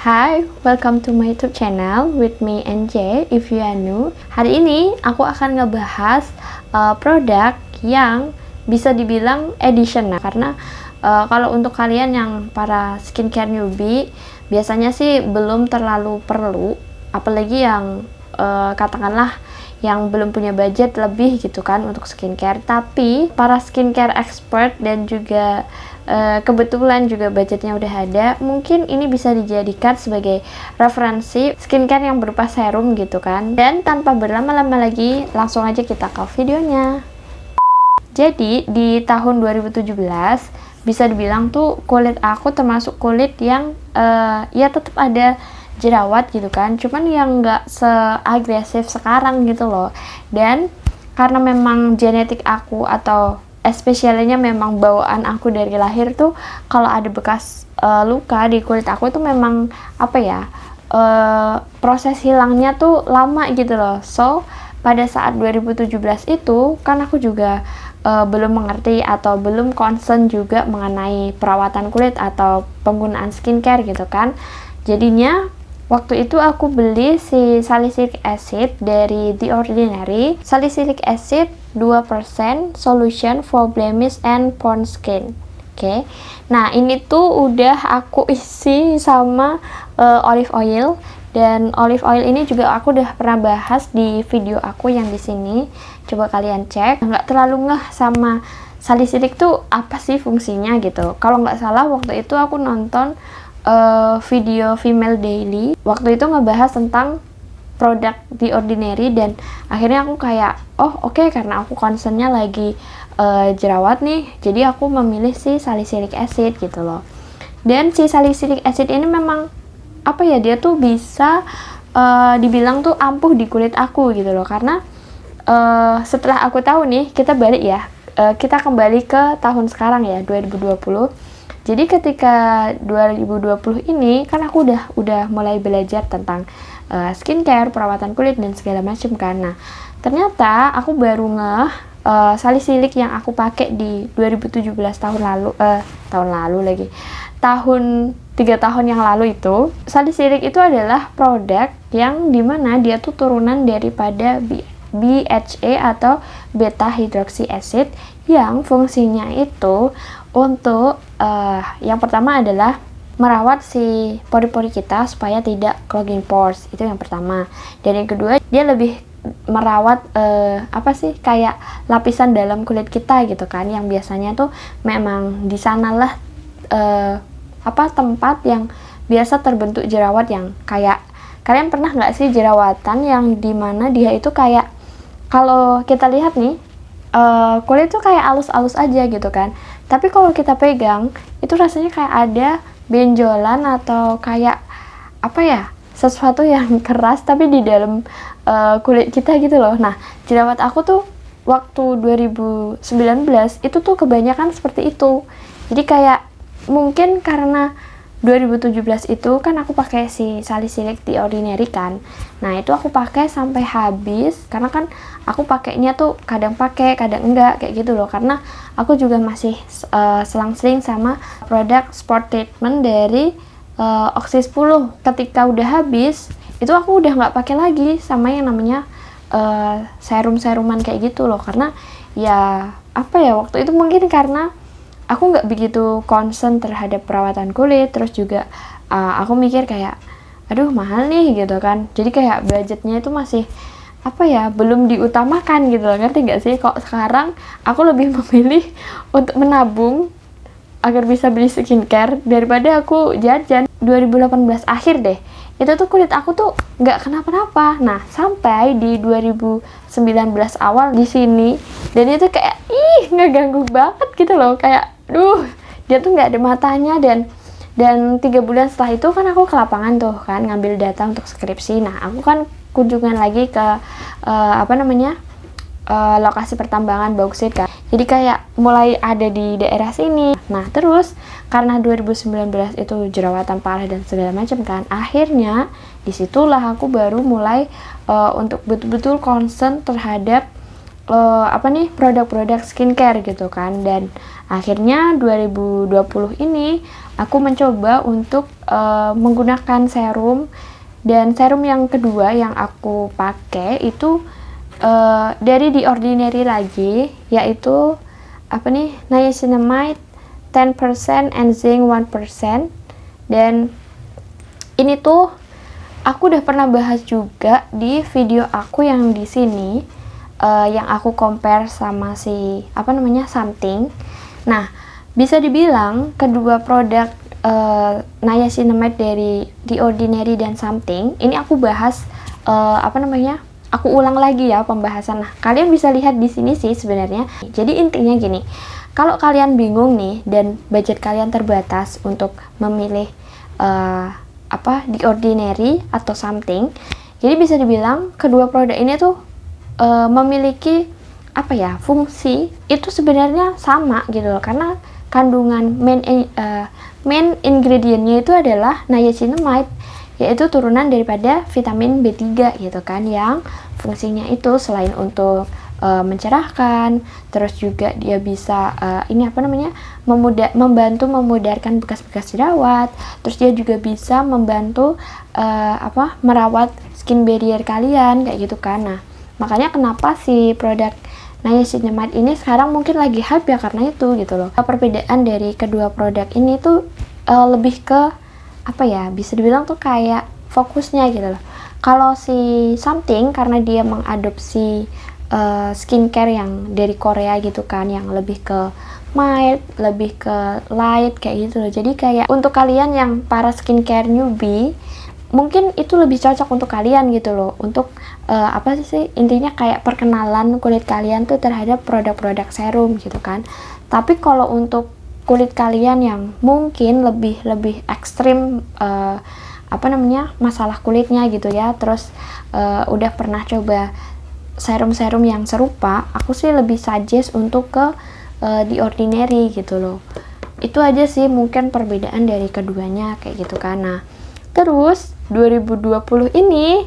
Hai, welcome to my YouTube channel with me NJ. If you are new, hari ini aku akan ngebahas produk yang bisa dibilang additional karena kalau untuk kalian yang para skincare newbie biasanya sih belum terlalu perlu, apalagi yang katakanlah yang belum punya budget lebih gitu kan untuk skincare. Tapi para skincare expert dan juga kebetulan juga budgetnya udah ada, mungkin ini bisa dijadikan sebagai referensi skincare yang berupa serum gitu kan. Dan tanpa berlama-lama lagi, langsung aja kita ke videonya. Jadi di tahun 2017 bisa dibilang tuh kulit aku termasuk kulit yang ya tetap ada jerawat gitu kan, cuman yang nggak seagresif sekarang gitu loh. Dan karena memang genetik aku atau especially-nya memang bawaan aku dari lahir tuh, kalau ada bekas luka di kulit aku tuh memang apa ya, proses hilangnya tuh lama gitu loh. So pada saat 2017 itu kan aku juga belum mengerti atau belum concern juga mengenai perawatan kulit atau penggunaan skincare gitu kan. Jadinya waktu itu aku beli si salicylic acid dari The Ordinary. Salicylic acid 2% solution for blemish and prone skin. Oke. Nah, ini tuh udah aku isi sama olive oil, dan olive oil ini juga aku udah pernah bahas di video aku yang di sini. Coba kalian cek. Nggak terlalu ngeh sama salicylic tuh apa sih fungsinya gitu. Kalau nggak salah waktu itu aku nonton video Female Daily, waktu itu ngebahas tentang produk The Ordinary, dan akhirnya aku kayak oke, karena aku concernnya lagi jerawat nih, jadi aku memilih si salicylic acid gitu loh. Dan si salicylic acid ini memang apa ya, dia tuh bisa dibilang tuh ampuh di kulit aku gitu loh, karena setelah aku tahu nih, kita balik ya, kita kembali ke tahun sekarang ya, 2020. Jadi ketika 2020 ini kan aku udah mulai belajar tentang skincare, perawatan kulit dan segala macam kan. Nah, ternyata aku baru ngeh salicylic yang aku pakai di 2017 tahun 3 tahun yang lalu itu, salicylic itu adalah produk yang dimana dia tuh turunan daripada BHA atau beta hydroxy acid, yang fungsinya itu untuk yang pertama adalah merawat si pori-pori kita supaya tidak clogging pores, itu yang pertama. Dan yang kedua, dia lebih merawat kayak lapisan dalam kulit kita gitu kan, yang biasanya tuh memang di sanalah tempat yang biasa terbentuk jerawat, yang kayak kalian pernah nggak sih jerawatan yang dimana dia itu kayak, kalau kita lihat nih kulit tuh kayak alus-alus aja gitu kan, tapi kalau kita pegang itu rasanya kayak ada benjolan atau kayak sesuatu yang keras tapi di dalam kulit kita gitu loh. Nah, jerawat aku tuh waktu 2019 itu tuh kebanyakan seperti itu. Jadi kayak mungkin karena 2017 itu kan aku pakai si salicylic The Ordinary kan. Nah, itu aku pakai sampai habis, karena kan aku pakainya tuh kadang pakai, kadang enggak kayak gitu loh, karena aku juga masih selang-seling sama produk sport treatment dari Oxy 10. Ketika udah habis, itu aku udah nggak pakai lagi sama yang namanya serum-seruman kayak gitu loh, karena ya waktu itu mungkin karena aku nggak begitu concern terhadap perawatan kulit, terus juga aku mikir kayak aduh mahal nih gitu kan, jadi kayak budgetnya itu masih belum diutamakan gitu loh, ngerti nggak sih? Kok sekarang aku lebih memilih untuk menabung agar bisa beli skincare daripada aku jajan. 2018 akhir deh, itu tuh kulit aku tuh nggak kenapa-napa. Nah, sampai di 2019 awal di sini, dan itu kayak ngeganggu banget gitu loh, kayak dia tuh nggak ada matanya. Dan 3 bulan setelah itu kan aku ke lapangan tuh kan ngambil data untuk skripsi. Nah, aku kan kunjungan lagi ke lokasi pertambangan bauksit kan, jadi kayak mulai ada di daerah sini. Nah, terus karena 2019 itu jerawatan parah dan segala macam kan, akhirnya disitulah aku baru mulai untuk betul-betul concern terhadap produk-produk skincare gitu kan. Dan akhirnya 2020 ini aku mencoba untuk menggunakan serum, dan serum yang kedua yang aku pakai itu dari The Ordinary lagi, yaitu niacinamide 10% and zinc 1%. Dan ini tuh aku udah pernah bahas juga di video aku yang di sini, yang aku compare sama something. Nah, bisa dibilang kedua produk niacinamide dari The Ordinary dan something ini aku bahas aku ulang lagi ya pembahasan. Nah, kalian bisa lihat di sini sih sebenarnya. Jadi intinya gini, kalau kalian bingung nih dan budget kalian terbatas untuk memilih The Ordinary atau something, jadi bisa dibilang kedua produk ini tuh memiliki fungsi itu sebenarnya sama gitu loh, karena kandungan main ingredientnya itu adalah niacinamide, yaitu turunan daripada vitamin B3 gitu kan, yang fungsinya itu selain untuk mencerahkan, terus juga dia bisa membantu memudarkan bekas-bekas jerawat, terus dia juga bisa membantu merawat skin barrier kalian kayak gitu kan. Nah, makanya kenapa si produk niacinamide ini sekarang mungkin lagi hype ya, karena itu gitu loh. Perbedaan dari kedua produk ini tuh lebih ke bisa dibilang tuh kayak fokusnya gitu loh. Kalau si something karena dia mengadopsi skincare yang dari Korea gitu kan, yang lebih ke mild, lebih ke light kayak gitu loh. Jadi kayak untuk kalian yang para skincare newbie, mungkin itu lebih cocok untuk kalian gitu loh, untuk intinya kayak perkenalan kulit kalian tuh terhadap produk-produk serum gitu kan. Tapi kalau untuk kulit kalian yang mungkin lebih ekstrim masalah kulitnya gitu ya, terus udah pernah coba serum-serum yang serupa, aku sih lebih suggest untuk ke The Ordinary gitu loh. Itu aja sih mungkin perbedaan dari keduanya kayak gitu kan. Nah, terus 2020 ini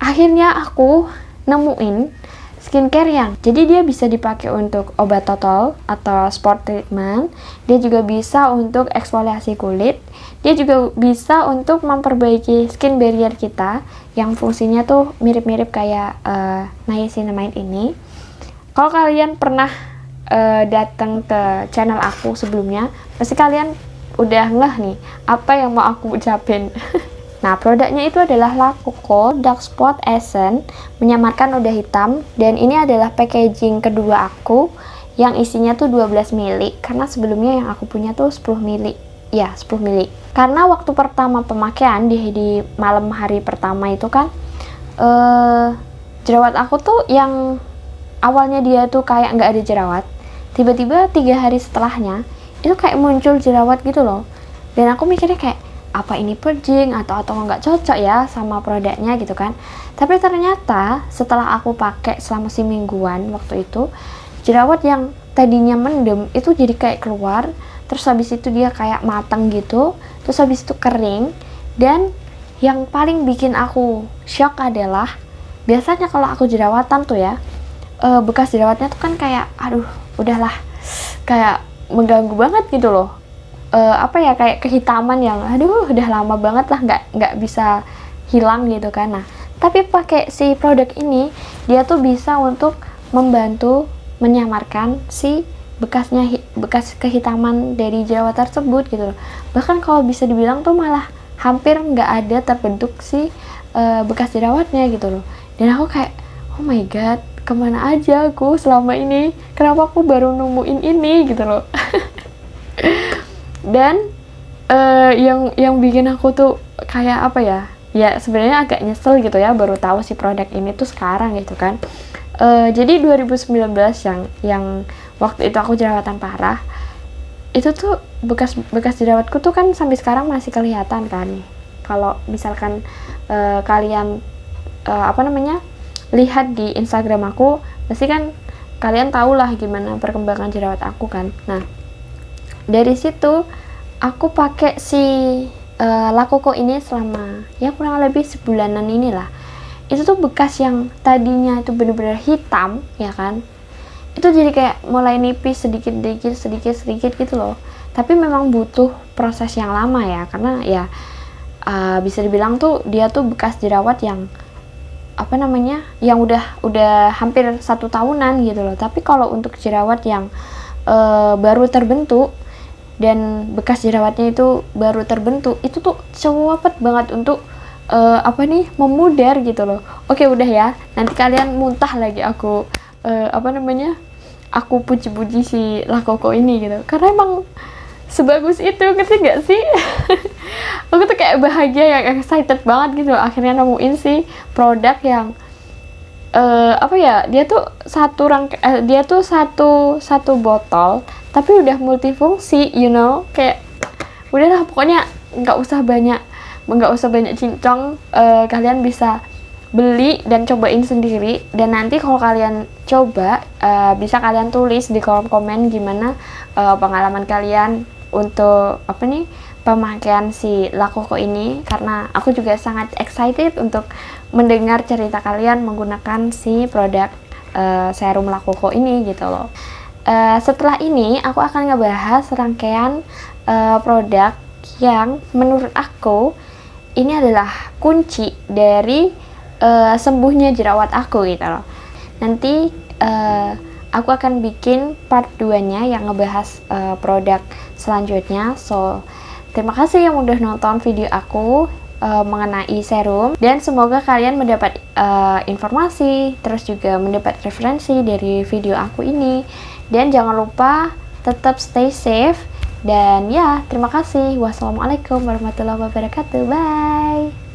akhirnya aku nemuin skincare yang jadi dia bisa dipakai untuk obat total atau spot treatment, dia juga bisa untuk eksfoliasi kulit, dia juga bisa untuk memperbaiki skin barrier kita yang fungsinya tuh mirip-mirip kayak niacinamide ini. Kalau kalian pernah datang ke channel aku sebelumnya, pasti kalian udah ngeh nih apa yang mau aku ucapin. Nah, produknya itu adalah La Coco Dark Spot Essence, menyamarkan noda hitam, dan ini adalah packaging kedua aku yang isinya tuh 12 ml, karena sebelumnya yang aku punya tuh 10 ml. Ya, 10 ml. Karena waktu pertama pemakaian di malam hari pertama itu kan jerawat aku tuh yang awalnya dia tuh kayak nggak ada jerawat, tiba-tiba 3 hari setelahnya itu kayak muncul jerawat gitu loh. Dan aku mikirnya kayak, apa ini purging atau nggak cocok ya sama produknya gitu kan. Tapi ternyata setelah aku pakai selama semingguan waktu itu, jerawat yang tadinya mendem itu jadi kayak keluar, terus habis itu dia kayak matang gitu, terus habis itu kering. Dan yang paling bikin aku shock adalah, biasanya kalau aku jerawatan tuh ya, bekas jerawatnya tuh kan kayak udahlah kayak mengganggu banget gitu loh. Kayak kehitaman yang udah lama banget lah nggak bisa hilang gitu kan. Nah, tapi pakai si produk ini, dia tuh bisa untuk membantu menyamarkan si bekas kehitaman dari jerawat tersebut gitu loh. Bahkan kalau bisa dibilang tuh malah hampir nggak ada terbentuk si bekas jerawatnya gitu loh. Dan aku kayak, oh my god, kemana aja aku selama ini, kenapa aku baru nemuin ini gitu loh. Dan yang bikin aku tuh kayak ya sebenarnya agak nyesel gitu ya, baru tahu si produk ini tuh sekarang gitu kan. Jadi 2019 yang waktu itu aku jerawatan parah, itu tuh bekas jerawatku tuh kan sampai sekarang masih kelihatan kan. Kalau misalkan kalian lihat di Instagram aku, pasti kan kalian tahu lah gimana perkembangan jerawat aku kan. Nah, dari situ aku pakai si La Coco ini selama ya kurang lebih sebulanan inilah. itu tuh bekas yang tadinya itu bener-bener hitam ya kan, itu jadi kayak mulai nipis sedikit gitu loh. Tapi memang butuh proses yang lama ya, karena ya bisa dibilang tuh dia tuh bekas jerawat yang yang udah hampir 1 tahunan gitu loh. Tapi kalau untuk jerawat yang baru terbentuk dan bekas jerawatnya itu baru terbentuk, itu tuh cepet banget untuk memudar gitu loh. Oke, udah ya, nanti kalian muntah lagi aku aku puji-puji si La Coco ini gitu, karena emang sebagus itu, ngerti gak sih? Aku tuh kayak bahagia, yang excited banget gitu akhirnya nemuin si produk yang dia tuh satu botol tapi udah multifungsi, kayak udahlah pokoknya nggak usah banyak cincong. Kalian bisa beli dan cobain sendiri, dan nanti kalau kalian coba bisa kalian tulis di kolom komen gimana pengalaman kalian untuk pemakaian si La Coco ini, karena aku juga sangat excited untuk mendengar cerita kalian menggunakan si produk serum La Coco ini gitu loh. Setelah ini aku akan ngebahas rangkaian produk yang menurut aku ini adalah kunci dari sembuhnya jerawat aku gitu loh. Nanti aku akan bikin part 2-nya yang ngebahas produk selanjutnya. So, terima kasih yang udah nonton video aku mengenai serum, dan semoga kalian mendapat informasi, terus juga mendapat referensi dari video aku ini. Dan jangan lupa tetap stay safe, dan ya, terima kasih. Wassalamualaikum warahmatullahi wabarakatuh. Bye.